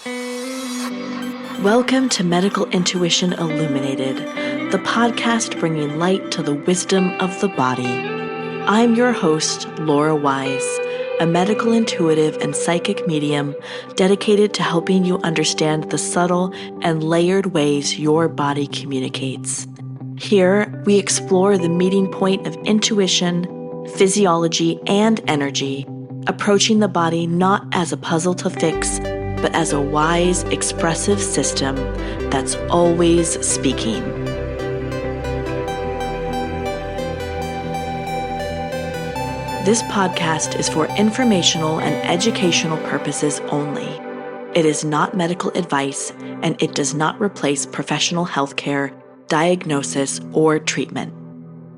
Welcome to Medical Intuition Illuminated, the podcast bringing light to the wisdom of the body. I'm your host, Laura Wise, a medical intuitive and psychic medium dedicated to helping you understand the subtle and layered ways your body communicates. Here, we explore the meeting point of intuition, physiology, and energy, approaching the body not as a puzzle to fix, but as a wise, expressive system that's always speaking. This podcast is for informational and educational purposes only. It is not medical advice, and it does not replace professional healthcare, diagnosis, or treatment.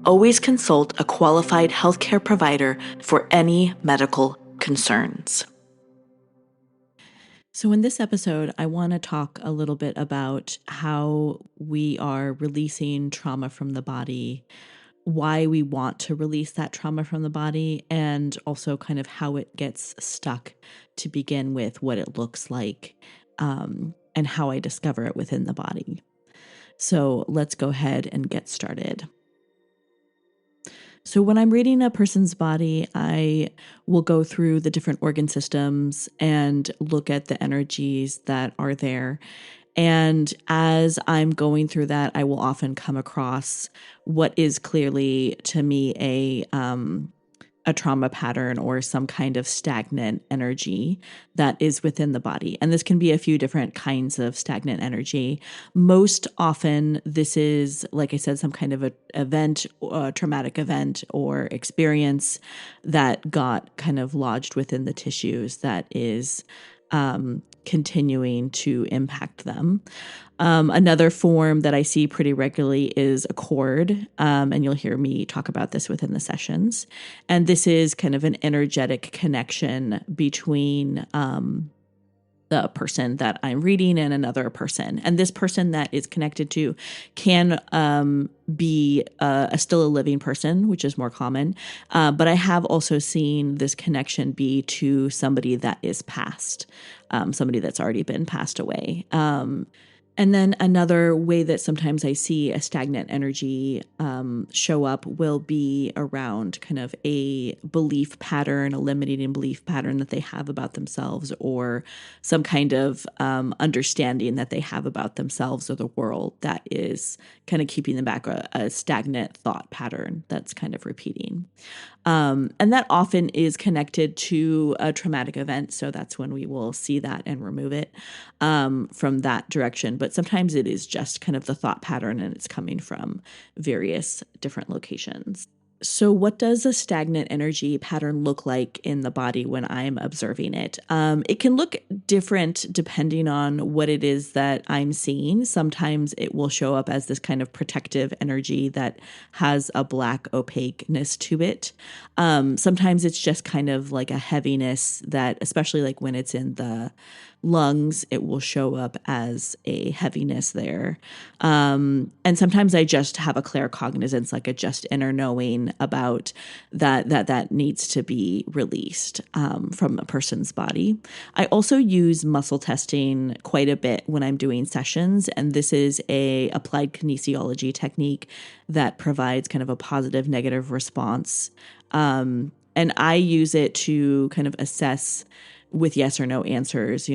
Always consult a qualified healthcare provider for any medical concerns. So in this episode, I want to talk a little bit about how we are releasing trauma from the body, why we want to release that trauma from the body, and also kind of how it gets stuck to begin with, what it looks like, and how I discover it within the body. So let's go ahead and get started. So when I'm reading a person's body, I will go through the different organ systems and look at the energies that are there. And as I'm going through that, I will often come across what is clearly to me a trauma pattern or some kind of stagnant energy that is within the body. And this can be a few different kinds of stagnant energy. Most often, this is, like I said, some kind of a event, a traumatic event or experience that got kind of lodged within the tissues that is continuing to impact them. Another form that I see pretty regularly is a cord, and you'll hear me talk about this within the sessions. And this is kind of an energetic connection between the person that I'm reading and another person. And this person that is connected to can be still a living person, which is more common. But I have also seen this connection be to somebody that is past, somebody that's already been passed away. And then another way that sometimes I see a stagnant energy show up will be around kind of a belief pattern, a limiting belief pattern that they have about themselves, or some kind of understanding that they have about themselves or the world that is kind of keeping them back, a stagnant thought pattern that's kind of repeating. And that often is connected to a traumatic event. So that's when we will see that and remove it from that direction. But sometimes it is just kind of the thought pattern and it's coming from various different locations. So what does a stagnant energy pattern look like in the body when I'm observing it? It can look different depending on what it is that I'm seeing. Sometimes it will show up as this kind of protective energy that has a black opaqueness to it. Sometimes it's just kind of like a heaviness that, especially like when it's in the lungs, it will show up as a heaviness there. And sometimes I just have a claircognizance, like a just inner knowing about that needs to be released from a person's body. I also use muscle testing quite a bit when I'm doing sessions, and this is a applied kinesiology technique that provides kind of a positive negative response. And I use it to kind of assess with yes or no answers,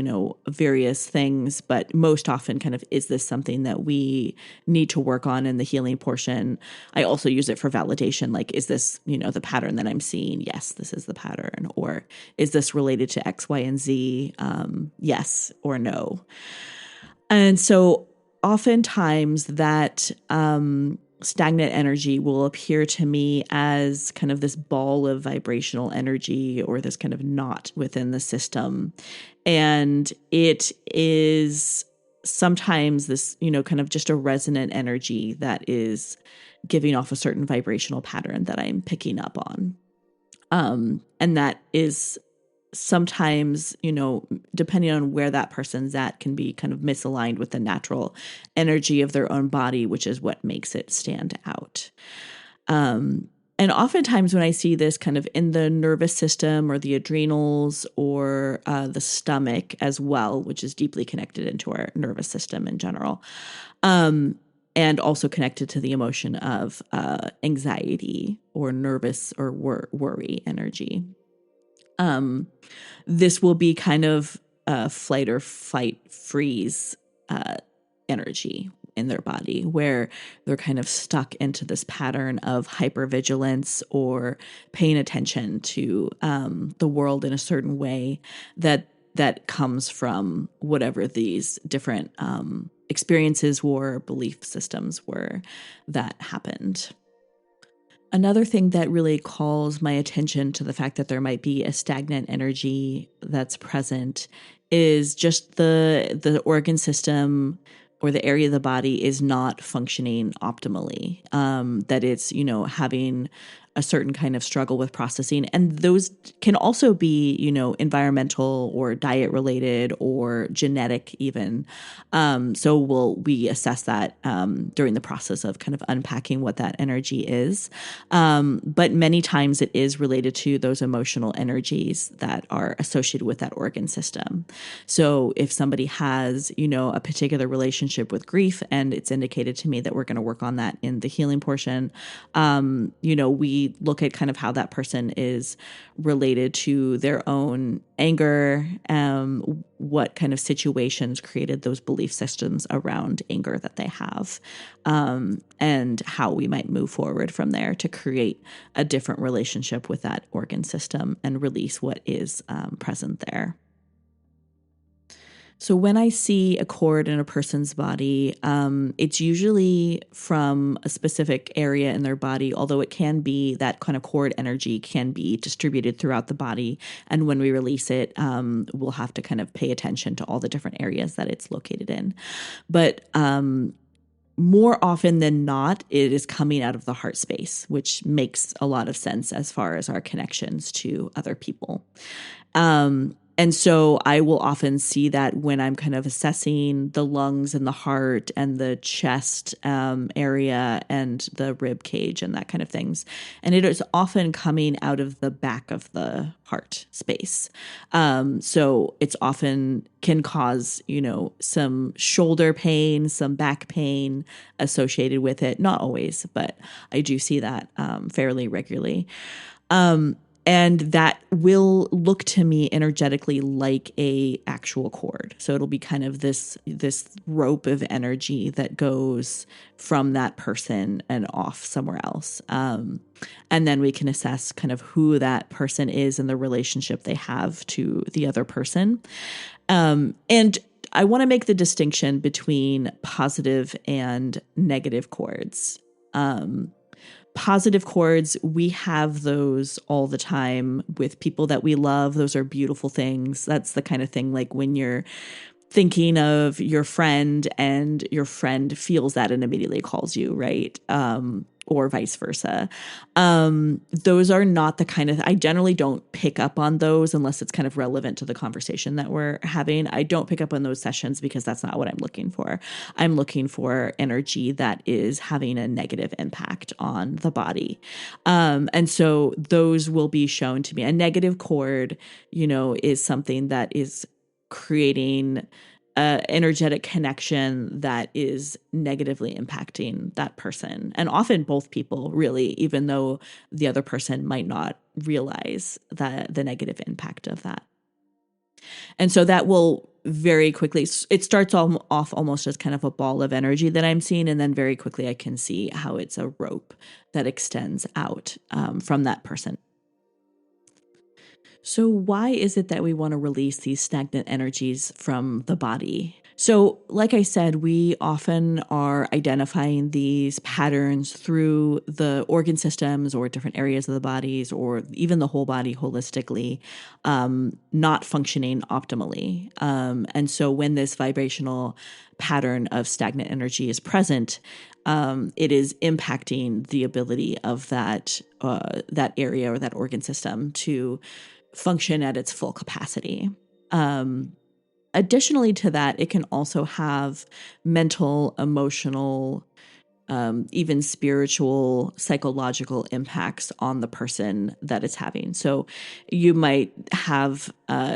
various things, but most often kind of, is this something that we need to work on in the healing portion? I also use it for validation. Like, is this, the pattern that I'm seeing? Yes, this is the pattern. Or is this related to X, Y, and Z? Yes or no. And so oftentimes that, stagnant energy will appear to me as kind of this ball of vibrational energy or this kind of knot within the system. And it is sometimes this, kind of just a resonant energy that is giving off a certain vibrational pattern that I'm picking up on. And that is sometimes, depending on where that person's at, can be kind of misaligned with the natural energy of their own body, which is what makes it stand out. And oftentimes when I see this kind of in the nervous system or the adrenals or the stomach as well, which is deeply connected into our nervous system in general, and also connected to the emotion of anxiety or nervous or worry energy. This will be kind of flight or fight freeze energy in their body, where they're kind of stuck into this pattern of hypervigilance or paying attention to the world in a certain way that comes from whatever these different experiences were, belief systems were that happened. Another thing that really calls my attention to the fact that there might be a stagnant energy that's present is just the organ system or the area of the body is not functioning optimally. That it's, having a certain kind of struggle with processing. And those can also be, environmental or diet related or genetic even. So we assess that during the process of kind of unpacking what that energy is. But many times it is related to those emotional energies that are associated with that organ system. So if somebody has, a particular relationship with grief, and it's indicated to me that we're going to work on that in the healing portion, we look at kind of how that person is related to their own anger, what kind of situations created those belief systems around anger that they have, and how we might move forward from there to create a different relationship with that organ system and release what is present there. So when I see a cord in a person's body, it's usually from a specific area in their body, although it can be that kind of cord energy can be distributed throughout the body. And when we release it, we'll have to kind of pay attention to all the different areas that it's located in. But more often than not, it is coming out of the heart space, which makes a lot of sense as far as our connections to other people. And so I will often see that when I'm kind of assessing the lungs and the heart and the chest area and the rib cage and that kind of things. And it is often coming out of the back of the heart space. So it's often can cause, some shoulder pain, some back pain associated with it. Not always, but I do see that fairly regularly. And that will look to me energetically like a actual cord. So it'll be kind of this rope of energy that goes from that person and off somewhere else. And then we can assess kind of who that person is and the relationship they have to the other person. And I want to make the distinction between positive and negative cords. Positive cords, we have those all the time with people that we love. Those are beautiful things. That's the kind of thing like when you're thinking of your friend and your friend feels that and immediately calls you, right? Or vice versa. Those are not the kind of, I generally don't pick up on those unless it's kind of relevant to the conversation that we're having. I don't pick up on those sessions because that's not what I'm looking for. I'm looking for energy that is having a negative impact on the body. And so those will be shown to me. A negative cord, is something that is creating energetic connection that is negatively impacting that person. And often both people, really, even though the other person might not realize the negative impact of that. And so that will very quickly, it starts off almost as kind of a ball of energy that I'm seeing. And then very quickly I can see how it's a rope that extends out from that person. So why is it that we want to release these stagnant energies from the body? So, like I said, we often are identifying these patterns through the organ systems or different areas of the bodies or even the whole body holistically, not functioning optimally. And so when this vibrational pattern of stagnant energy is present, it is impacting the ability of that area or that organ system to function at its full capacity. Additionally to that, it can also have mental, emotional even spiritual, psychological impacts on the person that it's having. So you might have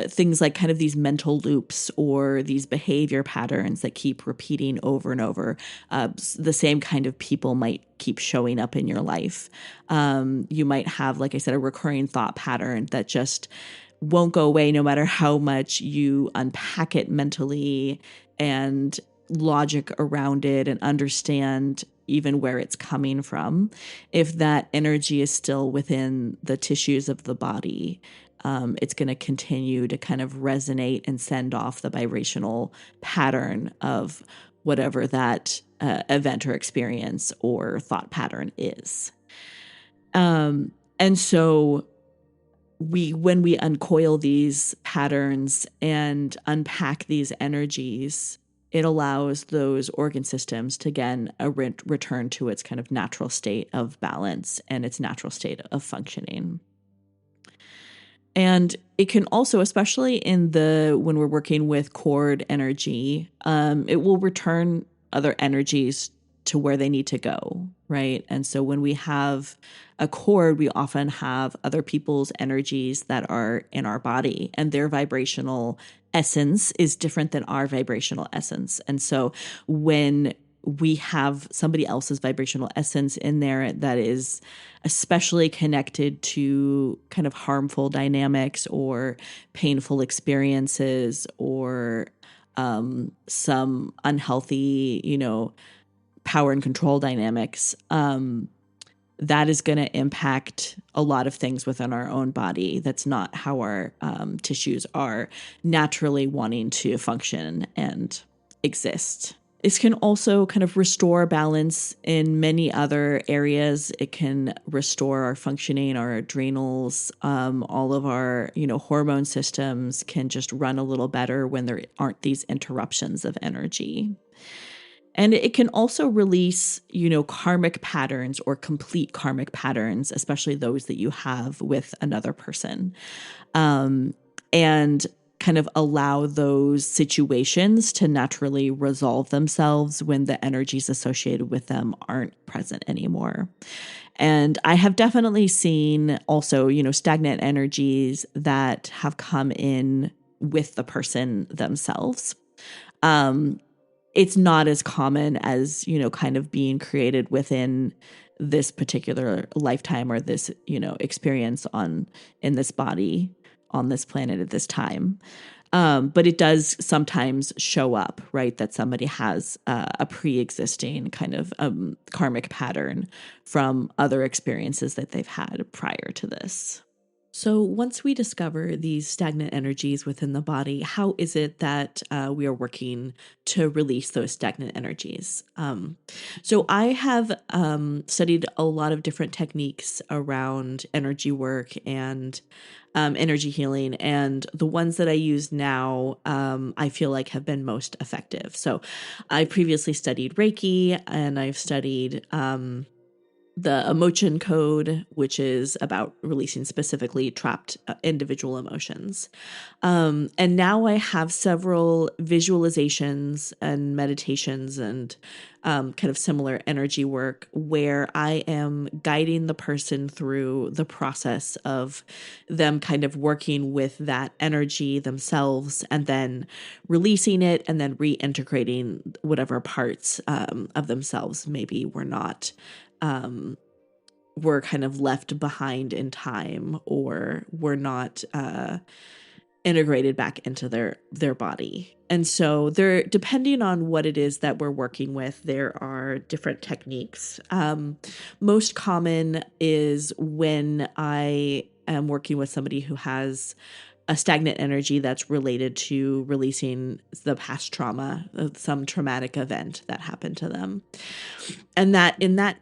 things like kind of these mental loops or these behavior patterns that keep repeating over and over. The same kind of people might keep showing up in your life. You might have, like I said, a recurring thought pattern that just won't go away no matter how much you unpack it mentally and logic around it and understand even where it's coming from. If that energy is still within the tissues of the body, it's going to continue to kind of resonate and send off the vibrational pattern of whatever that event or experience or thought pattern is. And so when we uncoil these patterns and unpack these energies, it allows those organ systems to again return to its kind of natural state of balance and its natural state of functioning. And it can also, especially when we're working with cord energy, it will return other energies to where they need to go, right? And so when we have a cord, we often have other people's energies that are in our body, and their vibrational essence is different than our vibrational essence. And so when we have somebody else's vibrational essence in there that is especially connected to kind of harmful dynamics or painful experiences or some unhealthy, power and control dynamics, that is going to impact a lot of things within our own body. That's not how our tissues are naturally wanting to function and exist. This can also kind of restore balance in many other areas. It can restore our functioning, our adrenals, all of our, hormone systems can just run a little better when there aren't these interruptions of energy. And it can also release, karmic patterns or complete karmic patterns, especially those that you have with another person. And kind of allow those situations to naturally resolve themselves when the energies associated with them aren't present anymore. And I have definitely seen also, stagnant energies that have come in with the person themselves. It's not as common as, kind of being created within this particular lifetime or this, experience in this body on this planet at this time. But it does sometimes show up, right? That somebody has a pre-existing kind of karmic pattern from other experiences that they've had prior to this. So once we discover these stagnant energies within the body, how is it that we are working to release those stagnant energies? So I have studied a lot of different techniques around energy work and energy healing. And the ones that I use now, I feel like have been most effective. So I previously studied Reiki, and I've studied the emotion code, which is about releasing specifically trapped individual emotions. And now I have several visualizations and meditations and kind of similar energy work where I am guiding the person through the process of them kind of working with that energy themselves and then releasing it and then reintegrating whatever parts of themselves maybe were kind of left behind in time or were not integrated back into their body. And so there, depending on what it is that we're working with, there are different techniques. Most common is when I am working with somebody who has a stagnant energy that's related to releasing the past trauma, some traumatic event that happened to them. And that in that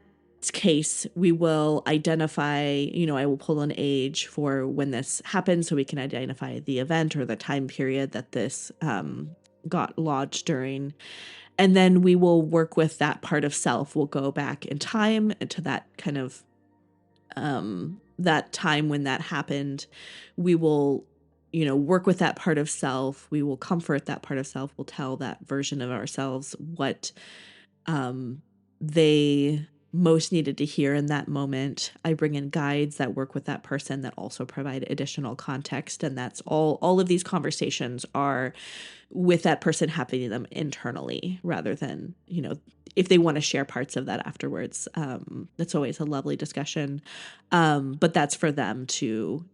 case, we will identify, I will pull an age for when this happened so we can identify the event or the time period that this got lodged during. And then we will work with that part of self. We'll go back in time to that kind of that time when that happened. We will work with that part of self. We will comfort that part of self. We'll tell that version of ourselves what they most needed to hear in that moment. I bring in guides that work with that person that also provide additional context. And that's all of these conversations are with that person happening to them internally rather than, if they want to share parts of that afterwards. That's always a lovely discussion. But that's for them to,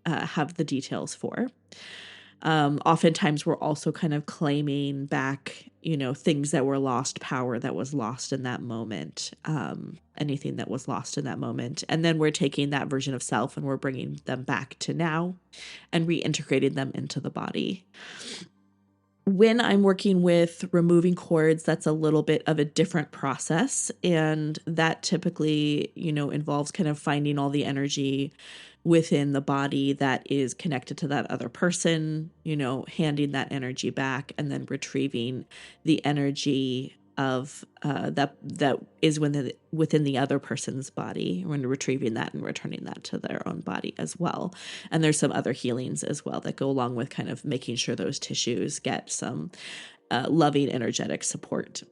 have the details for. Oftentimes we're also kind of claiming back, things that were lost, power that was lost in that moment, anything that was lost in that moment. And then we're taking that version of self and we're bringing them back to now and reintegrating them into the body. When I'm working with removing cords, that's a little bit of a different process. And that typically, involves kind of finding all the energy within the body that is connected to that other person, handing that energy back and then retrieving the energy of that is within the other person's body, when retrieving that and returning that to their own body as well. And there's some other healings as well that go along with kind of making sure those tissues get some loving energetic support.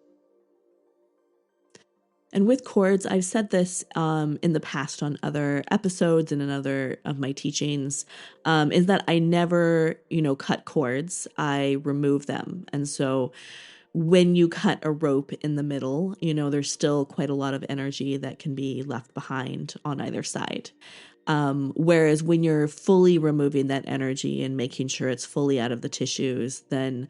And with cords, I've said this in the past on other episodes and in other of my teachings, is that I never, cut cords. I remove them. And so when you cut a rope in the middle, there's still quite a lot of energy that can be left behind on either side. Whereas when you're fully removing that energy and making sure it's fully out of the tissues, then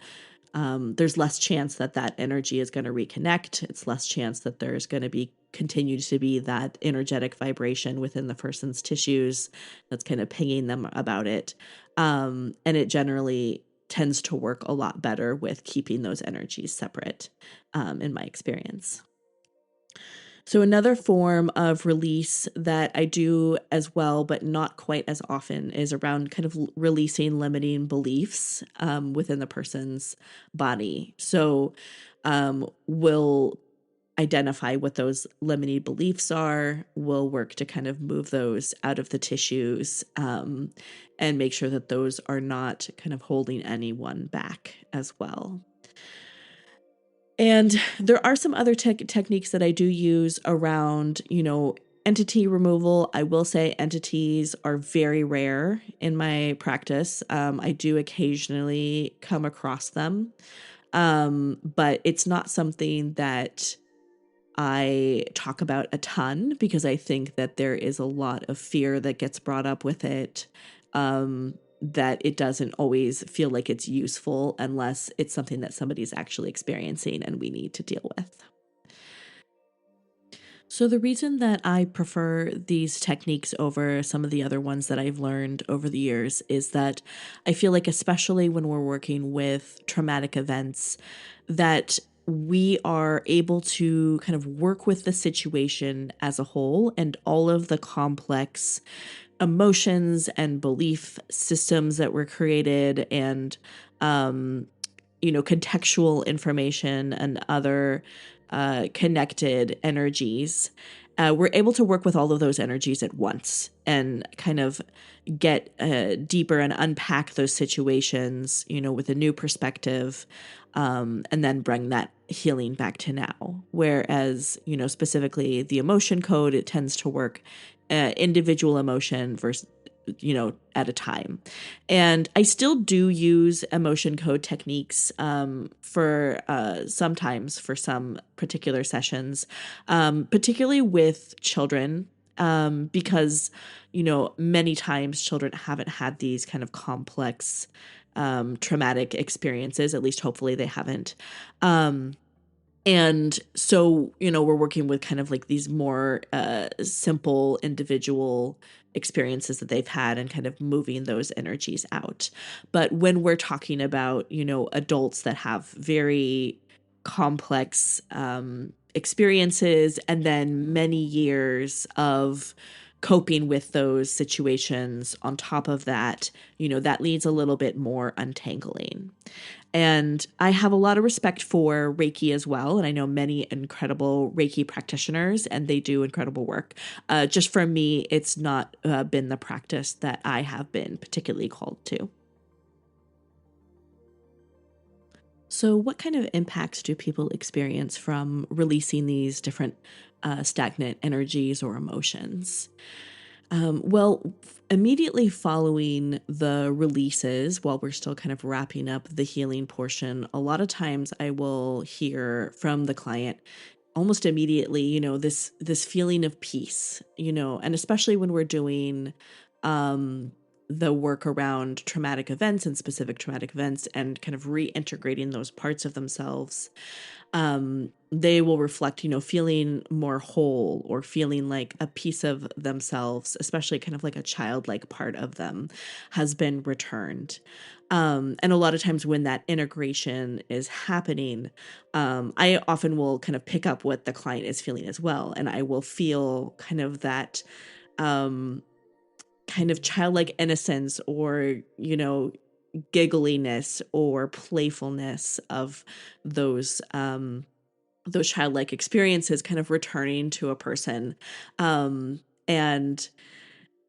there's less chance that that energy is going to reconnect. It's less chance that there's going to be continued to be that energetic vibration within the person's tissues that's kind of pinging them about it. And it generally tends to work a lot better with keeping those energies separate, in my experience. So another form of release that I do as well, but not quite as often, is around kind of releasing limiting beliefs within the person's body. So we'll identify what those limiting beliefs are. We'll work to kind of move those out of the tissues and make sure that those are not kind of holding anyone back as well. And there are some other techniques that I do use around, entity removal. I will say entities are very rare in my practice. I do occasionally come across them, but it's not something that I talk about a ton because I think that there is a lot of fear that gets brought up with it. That it doesn't always feel like it's useful unless it's something that somebody's actually experiencing and we need to deal with. So the reason that I prefer these techniques over some of the other ones that I've learned over the years is that I feel like, especially when we're working with traumatic events, that we are able to kind of work with the situation as a whole and all of the complex emotions and belief systems that were created and, contextual information and other connected energies. We're able to work with all of those energies at once and kind of get deeper and unpack those situations, with a new perspective, and then bring that healing back to now. Whereas, specifically the emotion code, it tends to work individual emotion versus, at a time. And I still do use emotion code techniques for sometimes for some particular sessions, particularly with children, because, many times children haven't had these kind of complex traumatic experiences, at least hopefully they haven't. And so, we're working with kind of like these more simple individual experiences that they've had and kind of moving those energies out. But when we're talking about, adults that have very complex experiences and then many years of coping with those situations on top of that, that needs a little bit more untangling. And I have a lot of respect for Reiki as well. And I know many incredible Reiki practitioners, and they do incredible work. Just for me, it's not been the practice that I have been particularly called to. So, what kind of impacts do people experience from releasing these different stagnant energies or emotions? Immediately following the releases, while we're still kind of wrapping up the healing portion, a lot of times I will hear from the client almost immediately, this feeling of peace, and especially when we're doing um the work around traumatic events and specific traumatic events and kind of reintegrating those parts of themselves, they will reflect, feeling more whole or feeling like a piece of themselves, especially kind of like a childlike part of them, has been returned. And a lot of times when that integration is happening, I often will kind of pick up what the client is feeling as well. And I will feel kind of that um, kind of childlike innocence or, giggliness or playfulness of those childlike experiences kind of returning to a person. And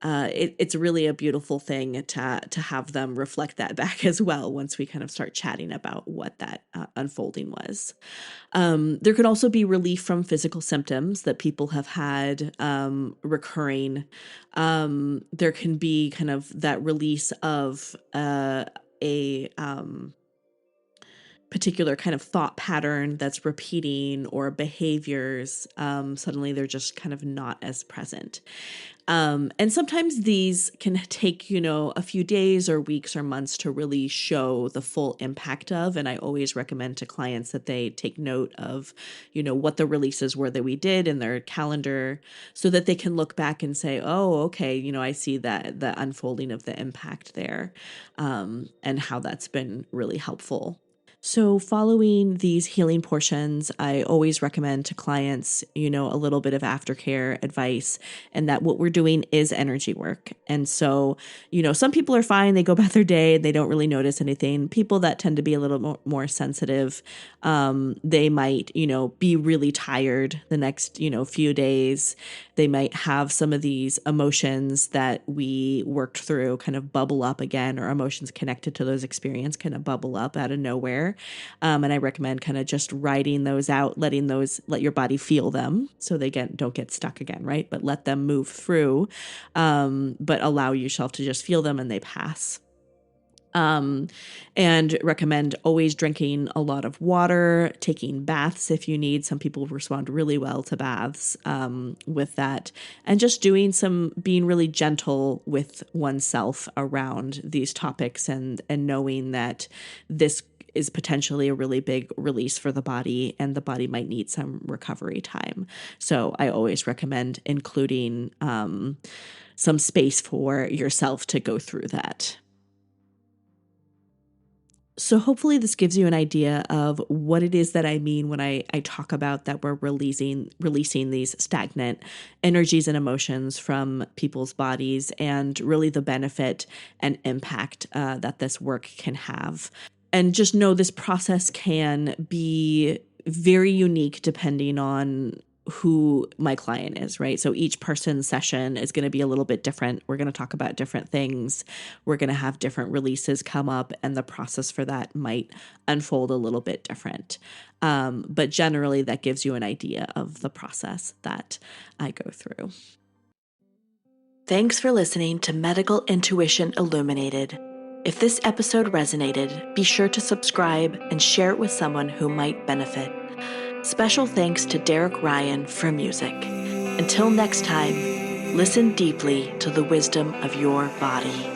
it's really a beautiful thing to have them reflect that back as well once we kind of start chatting about what that unfolding was. There could also be relief from physical symptoms that people have had recurring. There can be kind of that release of a particular kind of thought pattern that's repeating, or behaviors. Suddenly they're just kind of not as present. And sometimes these can take, a few days or weeks or months to really show the full impact of. And I always recommend to clients that they take note of, what the releases were that we did in their calendar, so that they can look back and say, oh, okay, I see that the unfolding of the impact there, and how that's been really helpful. So following these healing portions, I always recommend to clients, a little bit of aftercare advice, and that what we're doing is energy work. And so, some people are fine. They go about their day and they don't really notice anything. People that tend to be a little more sensitive, they might, be really tired the next, few days. They might have some of these emotions that we worked through kind of bubble up again, or emotions connected to those experiences kind of bubble up out of nowhere. And I recommend kind of just writing those out, let your body feel them, so they don't get stuck again, right? But let them move through, but allow yourself to just feel them and they pass. And recommend always drinking a lot of water, taking baths if you need. Some people respond really well to baths with that, and just being really gentle with oneself around these topics, and knowing that this is potentially a really big release for the body, and the body might need some recovery time. So I always recommend including some space for yourself to go through that. So hopefully this gives you an idea of what it is that I mean when I talk about that we're releasing these stagnant energies and emotions from people's bodies, and really the benefit and impact that this work can have. And just know this process can be very unique depending on who my client is, right? So each person's session is going to be a little bit different. We're going to talk about different things. We're going to have different releases come up, and the process for that might unfold a little bit different. But generally, that gives you an idea of the process that I go through. Thanks for listening to Medical Intuition Illuminated. If this episode resonated, be sure to subscribe and share it with someone who might benefit. Special thanks to Derek Ryan for music. Until next time, listen deeply to the wisdom of your body.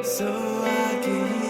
So I can